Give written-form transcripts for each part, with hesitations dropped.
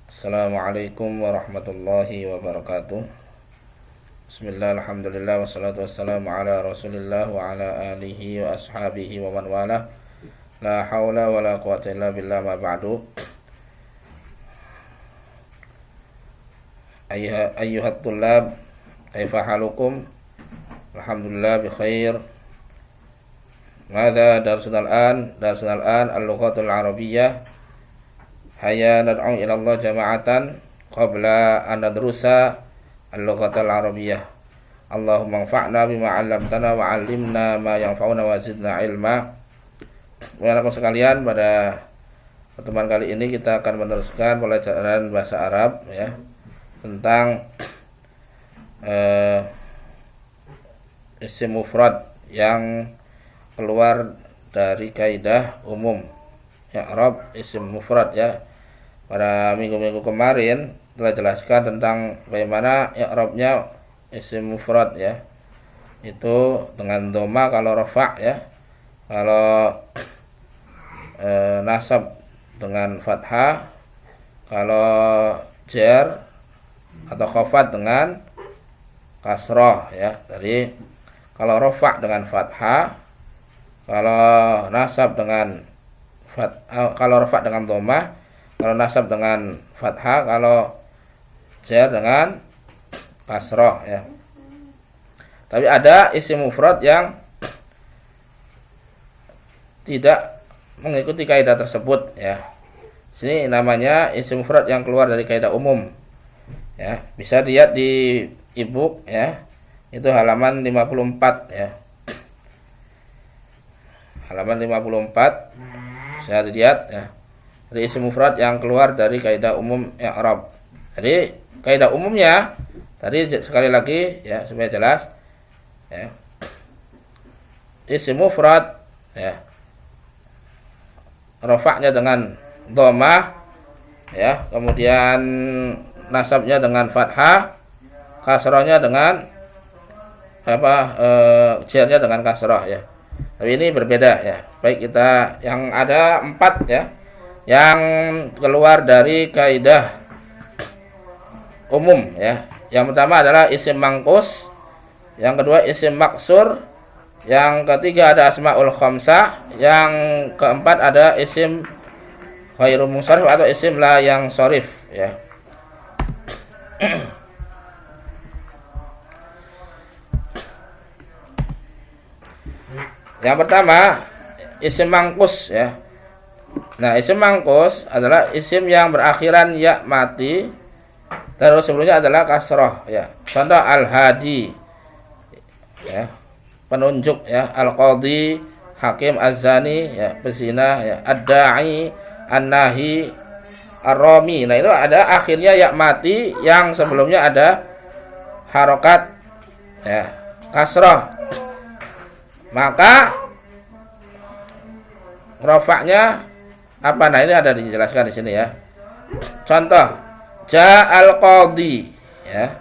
Assalamualaikum warahmatullahi wabarakatuh. Bismillah, alhamdulillah, wassalatu wassalamu ala rasulillah wa ala alihi wa ashabihi wa man wala. La hawla wa la quwata illa billah, ma ba'du. Ayyuhat tullab, kaifa halukum? Alhamdulillah bi khair. Madza darsunal an? Darsunal an al-lughatul arabiyyah. Hayya nad'u ila Allah jama'atan qabla an nadrusa al-lughatal arabiyyah. Allahumma anfa'na bima 'allamtana wa 'allimna ma yanfa'una wa zidna ilma. Bapak-bapak sekalian, pada pertemuan kali ini kita akan meneruskan pelajaran bahasa Arab ya, tentang isim mufrad yang keluar dari kaidah umum i'rab isim mufrad ya. Pada minggu-minggu kemarin telah jelaskan tentang bagaimana i'rabnya isim mufrad ya. Itu dengan dhamma kalau rafa' ya. Kalau nasab dengan fathah, kalau jar atau khafat dengan kasrah ya. Jadi kalau rafa' dengan fathah, kalau nasab dengan kalau rafa' dengan dhamma, kalau nasab dengan fathah, kalau jar dengan kasrah ya. Tapi ada isim mufrad yang tidak mengikuti kaidah tersebut ya. Sini namanya isim mufrad yang keluar dari kaidah umum. Ya, bisa dilihat di e-book ya. Itu halaman 54 ya. Halaman 54 bisa dilihat ya. Dari isim mufrad yang keluar dari kaidah umum i'rab. Jadi kaidah umumnya tadi sekali lagi ya supaya jelas ya. Isim mufrad ya, rafa'nya dengan dhammah ya, kemudian nasabnya dengan fathah, kasrahnya dengan jarnya dengan kasrah ya. Tapi ini berbeda ya. Baik, kita yang ada 4 ya yang keluar dari kaidah umum ya. Yang pertama adalah isim mangkus, yang kedua isim maksur, yang ketiga ada asmaul khamsah, yang keempat ada isim ghairu munsharif atau isim la yang sharif ya. Yang pertama isim mangkus ya. Nah, isim mangkus adalah isim yang berakhiran ya mati, terus sebelumnya adalah kasroh ya. Contoh al-hadi ya, penunjuk ya, al-qadhi, hakim, az-zani ya, pezina ya, ad-da'i, an-nahi, ar-rami. Nah, itu ada akhirnya ya mati yang sebelumnya ada harokat ya, kasroh. Maka rofaknya apa? Nah, ini ada dijelaskan di sini ya. Contoh ja'al qadhi ya,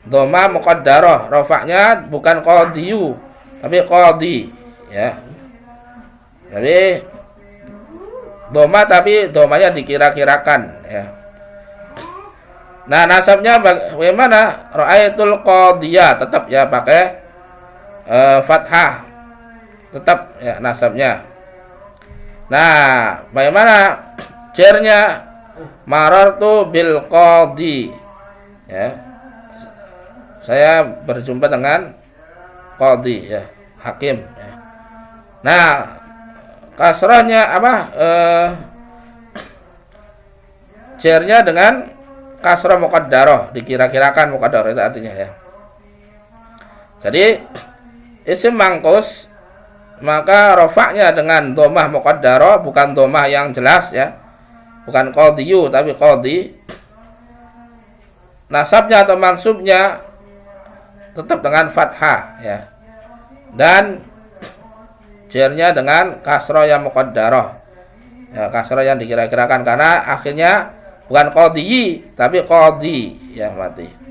dhamma muqaddarah, rofaknya bukan qadhiyu tapi qadhi ya. Jadi dhamma tapi dhammanya dikira-kirakan ya. Nah, nasabnya bagaimana? Ra'aitul qadhiyah, tetap ya pakai fathah, tetap ya nasabnya. Nah, bagaimana jarnya? Marartu bil qadhi ya. Saya berjumpa dengan qadhi ya, hakim ya. Nah, kasrahnya apa? Jarnya dengan kasrah muqaddarah, dikira-kirakan muqaddarah itu artinya ya. Jadi isim mangkus maka rofaknya dengan dhammah muqaddarah, bukan dhammah yang jelas ya, bukan qadhiyu tapi qadhi. Nasabnya atau mansubnya tetap dengan fathah ya, dan jarnya dengan kasrah yang muqaddarah ya, kasrah yang dikira-kirakan, karena akhirnya bukan qadhi tapi qadhi ya, mati.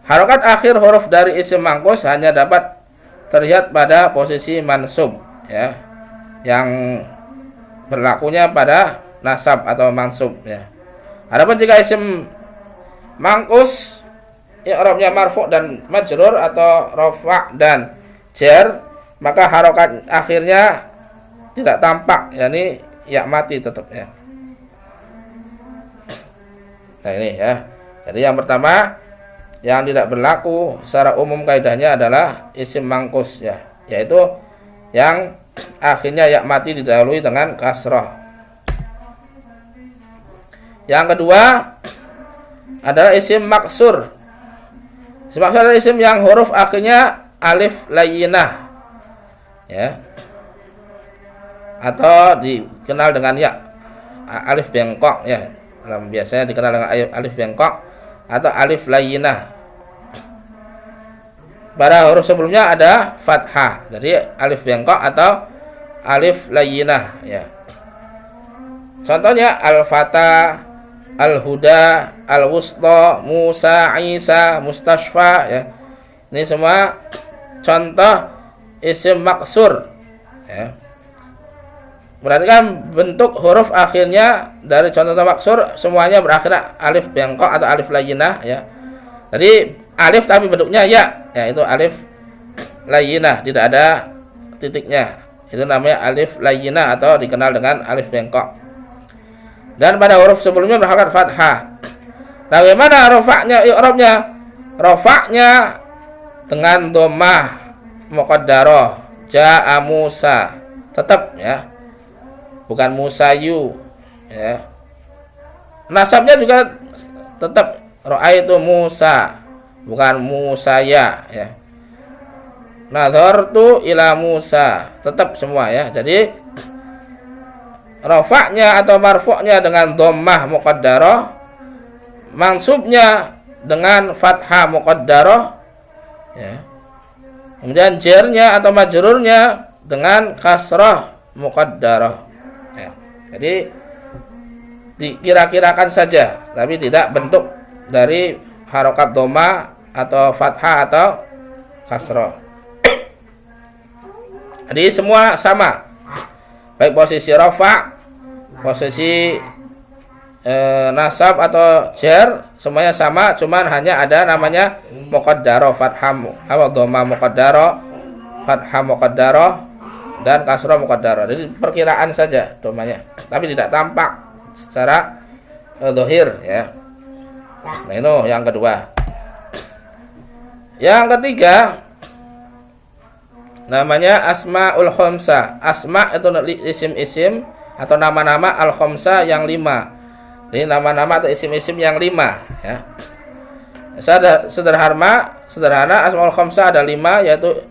Harokat akhir huruf dari isim mangkus hanya dapat terlihat pada posisi mansub ya, yang berlakunya pada nasab atau mansub ya. Adapun jika isim mangkus i'rabnya marfu' dan majrur atau rafa' dan jar, maka harokat akhirnya tidak tampak, yakni ya mati tetap ya. Nah ini ya. Jadi yang pertama yang tidak berlaku secara umum kaidahnya adalah isim mangkus ya, yaitu yang akhirnya ya mati didahului dengan kasrah. Yang kedua adalah isim maksur. Isim maksur adalah isim yang huruf akhirnya alif layyinah ya, atau dikenal dengan ya alif bengkok ya. Biasanya dikenal dengan alif bengkok atau alif layyinah. Pada huruf sebelumnya ada fathah, jadi alif bengkok atau alif layyinah ya. Contohnya al-fata, al-huda, al-wusta, Musa, Isa, Mustashfa ya. Ini semua contoh isim maksur ya. Berarti kan bentuk huruf akhirnya dari contoh maksur semuanya berakhir alif bengkok atau alif layyinah ya. Jadi alif tapi bentuknya ya, itu alif layyinah, tidak ada titiknya. Itu namanya alif layyinah atau dikenal dengan alif bengkok. Dan pada huruf sebelumnya berharokat fathah. Bagaimana rafa'nya, i'rabnya? Rafa'nya dengan dhammah muqaddarah, ja'a Musa, tetap ya. Bukan Musayu ya. Nasabnya juga tetap ra'aitu Musa, bukan Musaya ya. Nadhartu ila Musa, tetap semua ya. Jadi rafa'nya atau marfu'nya dengan dhammah muqaddarah, mansubnya dengan fathah muqaddarah ya. Kemudian jarnya atau majrurnya dengan kasrah muqaddarah ya. Jadi dikira-kirakan saja, tapi tidak bentuk dari harokat dhammah atau fathah atau kasrah. Jadi semua sama, baik posisi rafa', posisi nasab atau jar, semuanya sama, cuman hanya ada namanya muqaddarah, fathah atau dhammah muqaddarah, fathah muqaddarah dan kasrah muqaddarah. Jadi perkiraan saja dhammahnya, tapi tidak tampak secara zahir ya. Nah, itu yang kedua. Yang ketiga namanya asmaul khamsah. Asma itu isim-isim atau nama-nama al-khamsah yang 5. Jadi nama-nama atau isim-isim yang 5 ya. Sederhana asmaul khamsah ada 5, yaitu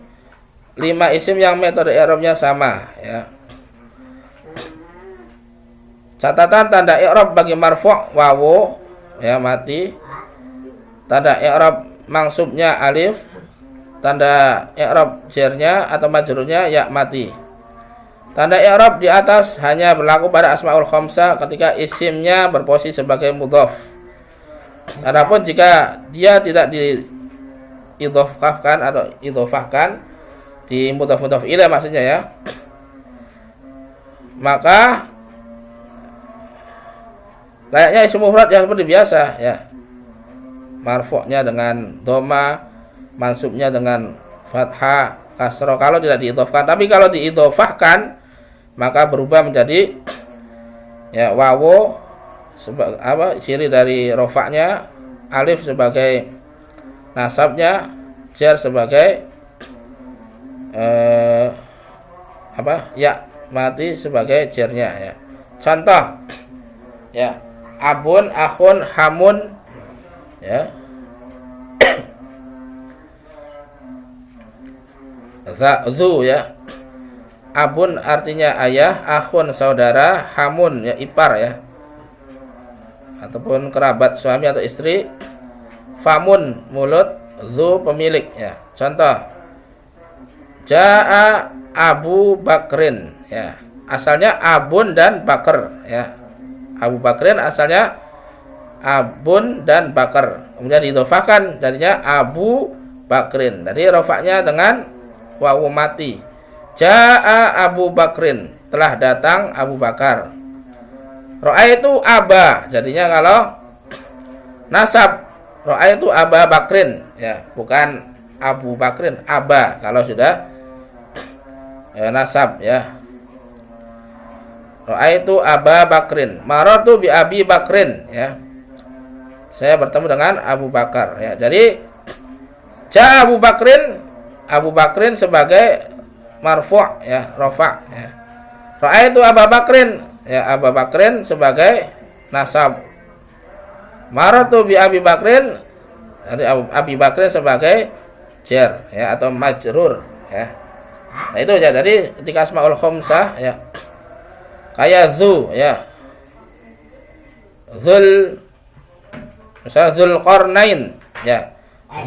5 isim yang metode i'rabnya sama ya. Catatan tanda i'rab bagi marfu' wawu ya mati. Tanda i'rab mansubnya alif. Tanda i'rab jarnya atau majrurnya ya mati. Tanda i'rab di atas hanya berlaku pada asmaul khamsah ketika isimnya berposisi sebagai mudhaf. Adapun jika dia tidak diidhofahkan atau idhofahkan di mudhaf ilaih maksudnya ya, maka layaknya isim mufrad yang seperti biasa ya. Marfu'nya dengan dhamma, mansubnya dengan fathah, kasrah kalau tidak diidhofahkan. Tapi kalau diidhofahkan maka berubah menjadi ya wawu ciri dari rofaknya, alif sebagai nasabnya, jar sebagai ya mati sebagai jarnya ya. Contoh ya, abun, akhun, hamun ya. Zu ya. Abun artinya ayah, akhun saudara, hamun ya ipar ya, ataupun kerabat suami atau istri. Famun mulut, zu pemilik ya. Contoh Ja'a Abu Bakrin ya. Asalnya Abun dan Bakar ya. Abu Bakrin asalnya Abun dan Bakar. Kemudian diidhofahkan darinya Abu Bakrin. Jadi rofaknya dengan wawu mati. Ja'a Abu Bakrin. telah datang Abu Bakar. Ra'aitu Aba, jadinya kalau nasab Ra'aitu Aba Bakrin, ya, bukan Abu Bakrin, Aba kalau sudah nasab, ya. Ra'aitu Aba Bakrin, marartu bi Abi Bakrin, ya. Saya bertemu dengan Abu Bakar, ya. Jadi ja Abu Bakrin sebagai marfu', ya, rafa', ya. Ra'aitu Abu Bakrin, ya, Abu Bakrin sebagai nasab. Marartu bi Abi Bakrin, dari Abi Bakrin sebagai jar, ya, atau majrur, ya. Nah itu ya, jadi ketika asmaul khamsah, ya, kayak zu, ya, zul, misal Zulqarnain, ya,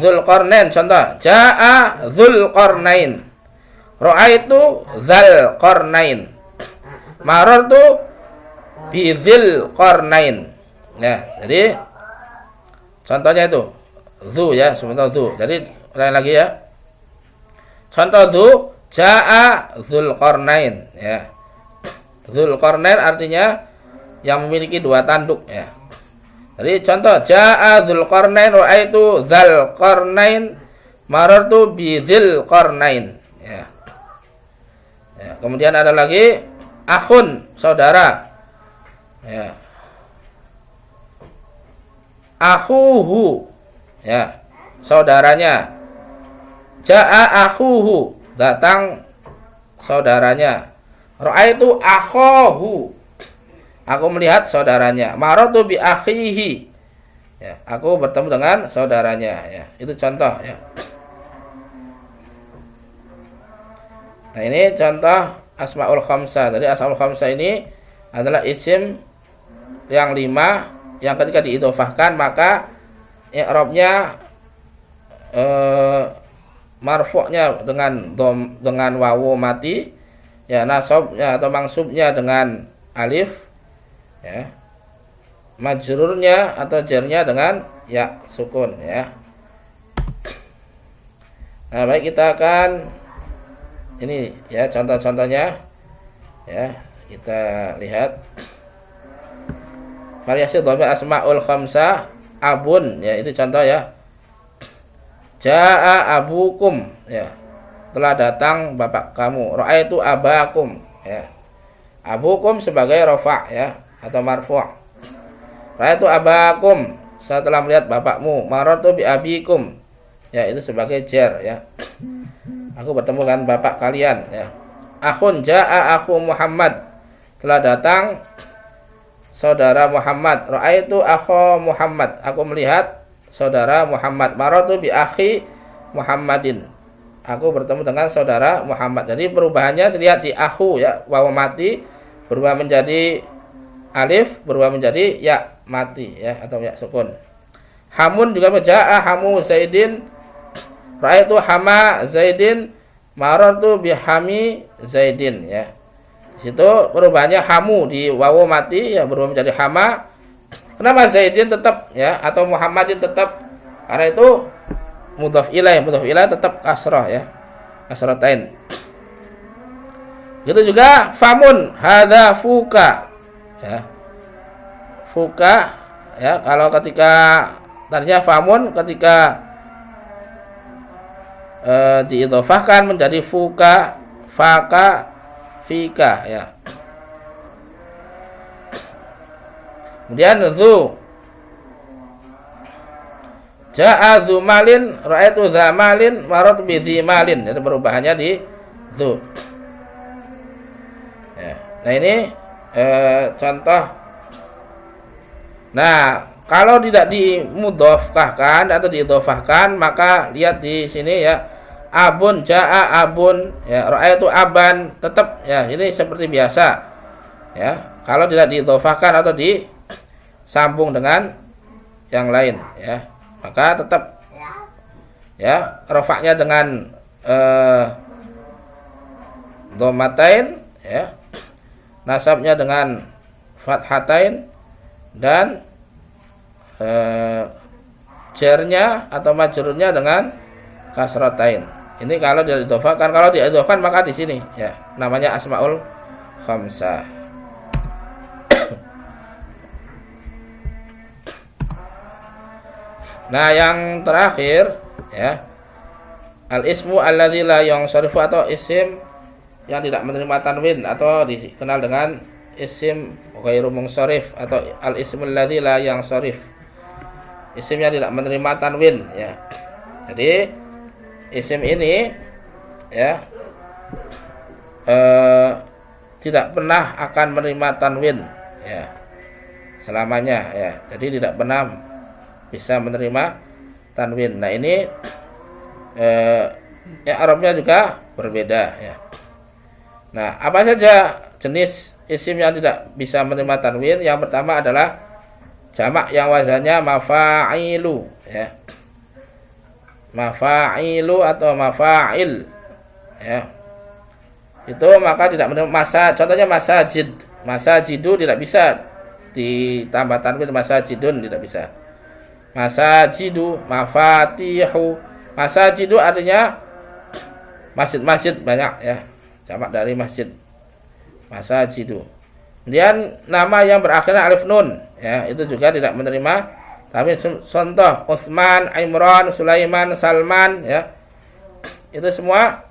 Zulqarnain, contoh jaa Zulqarnain, ra'aitu Dzalqarnain, marartu bi Dzilqarnain, ya. Jadi contohnya itu zu, ya, sebentar zu. Jadi ulangi lagi, ya. Contoh zu, jaa Dzulqarnain, ya. Dzulqarnain artinya yang memiliki dua tanduk, ya. Jadi contoh jaa Dzulqarnain ra'aitu Dzalqarnain marartu bi Dzilqarnain, ya. Ya, kemudian ada lagi akhun, saudara, ya. Akhuhu, ya, saudaranya. Jaa akhuhu, datang saudaranya. Ra'aitu akhahu, aku melihat saudaranya. Marartu bi akhihi, ya, aku bertemu dengan saudaranya, ya. Itu contoh, ya. Nah ini contoh asmaul khamsah. Jadi asmaul khamsah ini adalah isim yang 5 yang ketika diidhofahkan maka i'rabnya marfu'nya dengan wawu mati, ya, nasabnya atau mansubnya dengan alif, ya, majrurnya atau jarnya dengan ya sukun, ya. Nah, baik, kita akan ini, ya, contoh-contohnya, ya, kita lihat. Variasi dhamir asmaul khamsah, abun, ya, itu contoh, ya. Jaa abukum, ya, telah datang bapak kamu. Ra'aitu abakum, ya. Abukum sebagai rafa', ya, atau marfu'. Ra'aitu abakum, saya telah melihat bapakmu. Marartu bi abikum, ya, itu sebagai jar, ya. Aku bertemu dengan bapak kalian, ya. Akhun, jaa akhu Muhammad, telah datang saudara Muhammad. Ra'aitu akha Muhammad, aku melihat saudara Muhammad. Marartu bi akhi Muhammadin, aku bertemu dengan saudara Muhammad. Jadi perubahannya lihat di akhu, ya, wawu mati berubah menjadi alif, berubah menjadi ya mati, ya, atau ya sukun. Hamun juga jaa hamu Zaidin, ra'aitu hama Zaidin, marartu bi hami Zaidin, ya. Di situ perubahannya hamu di wawu mati, ya, berubah menjadi hama. Kenapa Zaidin tetap, ya, atau Muhammadin tetap? Karena itu mudhaf ilaih tetap kasrah, ya, kasratain. Itu juga famun, hadza fuka, ya. Fuka, ya, kalau ketika tadinya famun ketika diidhofahkan menjadi fuka, faka, fika, ya. Kemudian zu, jaa zu malin, ra'aitu za malin, marartu bi dzi malin, itu perubahannya di zu, ya. Nah ini contoh. Nah kalau tidak dimudhofahkan atau diidhofahkan maka lihat di sini, ya, abun, jaa abun, ya, ra'aitu aban, tetap, ya, ini seperti biasa, ya. Kalau tidak diidhofahkan atau disambung dengan yang lain, ya, maka tetap, ya, rafa'nya dengan dhammatain, ya, nasabnya dengan fathatain, dan jarnya atau majrurnya dengan kasratain. Ini kalau tidak diidhofahkan. Kalau diidhofahkan maka di sini, ya, namanya asmaul khamsah. Nah, yang terakhir ya, al-ismu alladzi la yansarifu, atau isim yang tidak menerima tanwin atau dikenal dengan isim ghairu munsharif, atau al-ismul ladzi la yansharif, isim yang tidak menerima tanwin ya. Jadi isim ini ya tidak pernah akan menerima tanwin ya selamanya ya. Jadi tidak pernah bisa menerima tanwin. Nah, ini i'rabnya juga berbeda ya. Nah, apa saja jenis isim yang tidak bisa menerima tanwin? Yang pertama adalah jamak yang wazannya mafa'ilu ya. Mafa'ilu atau mafa'il ya. Itu maka tidak menerima masa. Contohnya masajid. Masajidu tidak bisa ditambah tanwin, masajidun tidak bisa. Masajidu, mafatihu. Masajidu artinya masjid-masjid banyak ya. Jamak dari masjid. Masajidu. Kemudian nama yang berakhirnya alif nun ya, itu juga tidak menerima tanwin. Contoh Utsman, Imran, Sulaiman, Salman ya. Itu semua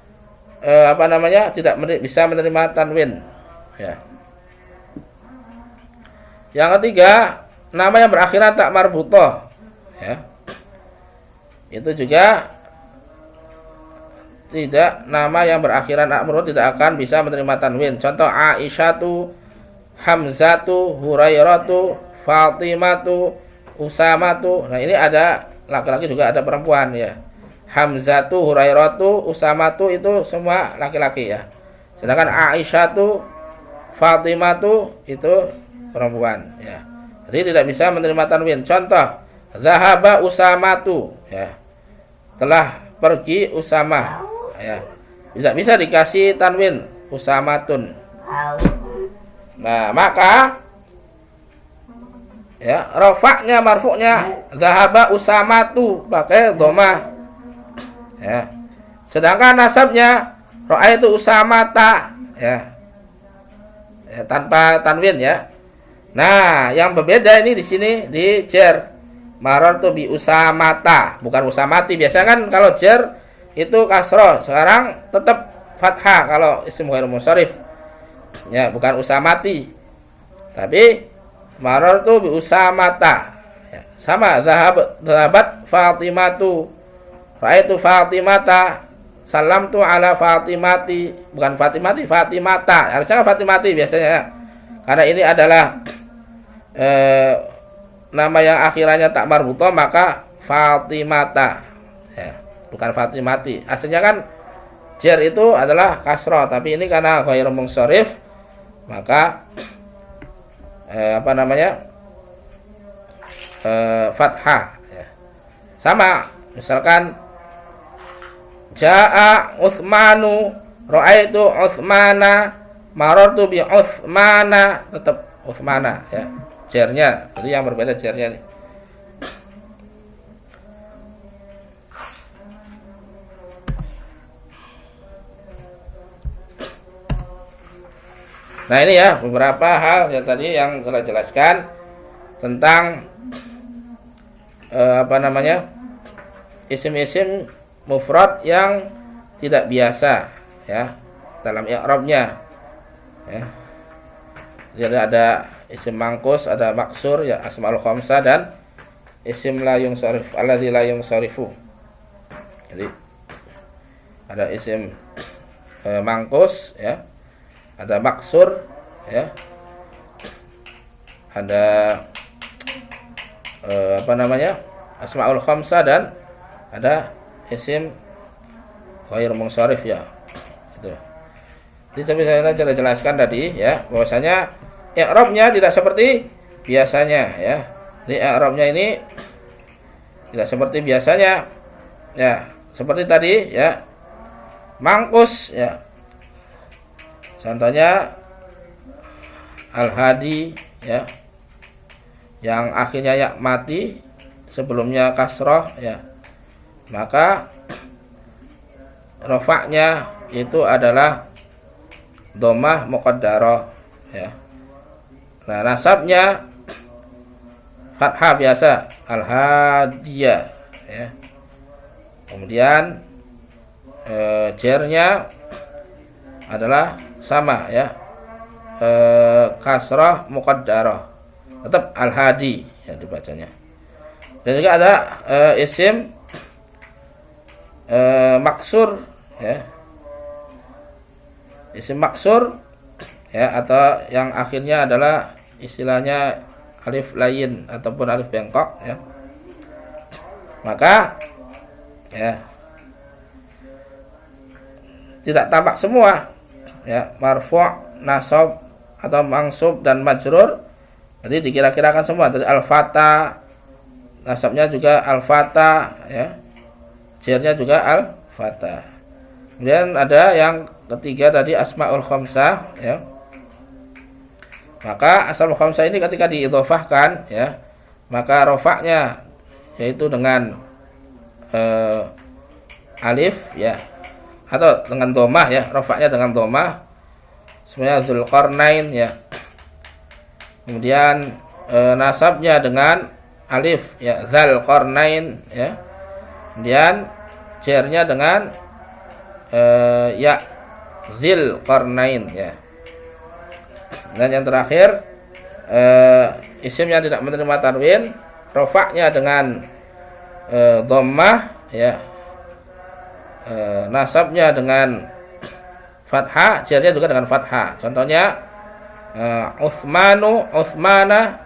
tidak bisa menerima tanwin ya. Yang ketiga, nama yang berakhirnya tak marbutoh ya. Itu juga tidak, nama yang berakhiran akmurun tidak akan bisa menerima tanwin. Contoh Aisyatu, Hamzatu, Hurairatu, Fatimatu, Usamatu. Nah, ini ada laki-laki juga ada perempuan ya. Hamzatu, Hurairatu, Usamatu itu semua laki-laki ya. Sedangkan Aisyatu, Fatimatu itu perempuan ya. Jadi tidak bisa menerima tanwin. Contoh Zahaba Usamatu ya. Telah pergi Usamah ya. Tidak bisa dikasih tanwin Usamatun. Nah, maka ya rafa'nya marfu'nya zahaba Usamatu pakai dhammah ya. Sedangkan nasabnya ra'aitu Usamata ya. Ya, tanpa tanwin ya. Nah, yang berbeda ini di sini di jar. Marartu bi Usamata, bukan Usamati. Biasanya kan kalau jar itu kasroh, sekarang tetap fathah kalau isim ghairu munsharif. Ya, bukan Usamati. Tapi marartu bi Usamata. Ya, sama zahabat Fatimatu. Ra'aitu Fatimata. Salamtu ala Fatimati, bukan Fatimati, Fatimata. Harusnya Fatimati biasanya. Karena ini adalah nama yang akhirannya tak marbutoh, maka Fatimata ya, bukan Fatimati. Aslinya kan jar itu adalah kasroh, tapi ini karena ghairu munsharif maka fathah ya. Sama misalkan Ja'a Utsmanu, ra'aitu Utsmana, marartu bi Utsmana, tetap Utsmana ya. Jarnya, jadi yang berbeda jarnya nih. Nah, ini ya beberapa hal yang tadi yang telah jelaskan tentang isim-isim mufrad yang tidak biasa ya dalam i'rabnya ya. Jadi ada isim mangkus, ada maksur ya, asmaul khamsah, dan isim la yunsharif, alladzi la yunsarifu. Jadi ada isim mangkus ya, ada maksur ya, ada asmaul khamsah, dan ada isim ghairu munsharif ya. Itu. Jadi seperti saya sudah jelaskan tadi ya, bahwasanya i'rabnya tidak seperti biasanya ya. Jadi i'rabnya ini tidak seperti biasanya ya. Seperti tadi ya, mangkus ya. Contohnya al-hadi ya, yang akhirnya ya mati, sebelumnya kasroh ya, maka rofaknya itu adalah dhammah muqaddarah ya. Nah, nasabnya fathah biasa, al-hadiyah ya. Kemudian jernya adalah sama ya, kasrah muqaddarah, tetap al-hadi ya dibacanya. Dan juga ada isim maksur ya, isim maksur ya, atau yang akhirnya adalah istilahnya alif lain ataupun alif bengkok ya. Maka ya tidak tampak semua ya, marfu', nasab atau mansub dan majrur. Jadi dikira-kirakan semua, dari al-fata, nasabnya juga al-fata ya, jernya juga al-fata. Kemudian ada yang ketiga tadi asmaul khamsah ya. Maka asmaul khamsah ini ketika diidhofahkan ya, maka rofaknya yaitu dengan alif ya, atau dengan dhammah ya, rofaknya dengan dhammah. Sebenarnya Dzulqarnain ya. Kemudian nasabnya dengan alif ya, Dzulqarnain ya. Kemudian jernya dengan ya, Dzulqarnain ya. Dan yang terakhir isim yang tidak menerima tanwin, rofaknya dengan dhammah ya, nasabnya dengan fathah, jernya juga dengan fathah. Contohnya Utsmanu, Utsmana,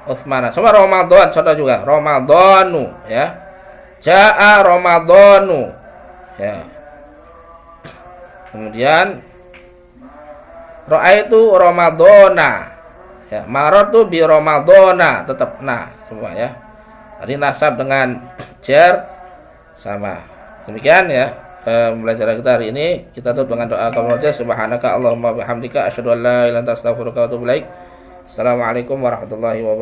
Utsmana. Sama Ramadan, contoh juga Ramadhanu ya, jaa Ramadhanu ya. Kemudian ra'aitu Ramadhana ya, marartu bi Ramadhana, tetap nah semua ya. Tadi nasab dengan jar sama. Demikian ya belajar kita hari ini. Kita tutup dengan doa kafaratul. Subhanaka Allahumma bihamdika asyhadu an la ilaha illa anta astaghfiruka wa atubu ilaik. Assalamualaikum warahmatullahi wabarakatuh.